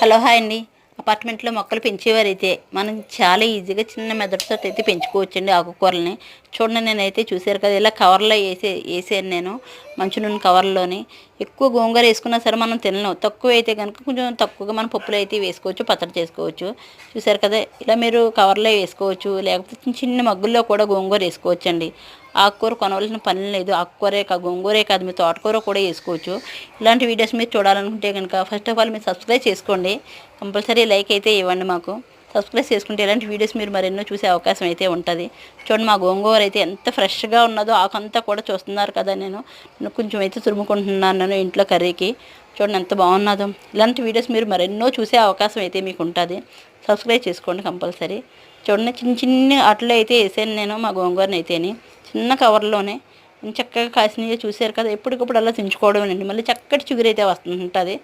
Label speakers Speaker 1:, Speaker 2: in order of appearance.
Speaker 1: Hello hi అండి. అపార్ట్మెంట్లో మొక్కలు పెంచేవారైతే మనం చాలా ఈజీగా చిన్న మెథడ్స్తో అయితే పెంచుకోవచ్చండి ఆకుకూరలని. చూడండి, నేనైతే చూసారు కదా ఇలా కవర్లో వేసాను నేను, మంచి నూనె కవర్లోని. ఎక్కువ గోంగూర వేసుకున్నా సరే మనం తినలేం. తక్కువ అయితే కనుక కొంచెం తక్కువగా మనం పప్పులో అయితే వేసుకోవచ్చు, పచ్చడి చేసుకోవచ్చు. చూసారు కదా ఇలా మీరు కవర్లో వేసుకోవచ్చు, లేకపోతే చిన్న చిన్న మగ్గుల్లో కూడా గోంగూర వేసుకోవచ్చండి. ఆకుకూర కొనవలసిన పని లేదు. ఆకుకూరే గోంగూరే కాదు, మీ తోటకూర కూడా వేసుకోవచ్చు. ఇలాంటి వీడియోస్ మీరు చూడాలనుకుంటే కనుక ఫస్ట్ ఆఫ్ ఆల్ మీరు సబ్స్క్రైబ్ చేసుకోండి. కంపల్సరీ లైక్ అయితే ఇవ్వండి. మాకు సబ్స్క్రైబ్ చేసుకుంటే ఇలాంటి వీడియోస్ మీరు మరెన్నో చూసే అవకాశం అయితే ఉంటుంది. చూడండి, మా గోంగూర అయితే ఎంత ఫ్రెష్గా ఉన్నదో, ఆకంతా కూడా చూస్తున్నారు కదా. నేను కొంచెం అయితే తురుముకుంటున్నాను నేను ఇంట్లో కర్రీకి. చూడండి ఎంత బాగున్నదో. ఇలాంటి వీడియోస్ మీరు మరెన్నో చూసే అవకాశం అయితే మీకు ఉంటుంది. సబ్స్క్రైబ్ చేసుకోండి కంపల్సరీ. చూడండి, చిన్న చిన్న అట్లా అయితే వేసాను నేను మా గోంగూరని అయితేని, చిన్న కవర్లోనే చక్కగా కాసినవి చూసారు కదా. ఎప్పటికప్పుడు అలా తుంచుకోవడం అండి, మళ్ళీ చక్కటి చిగురు అయితే వస్తుంటుంది.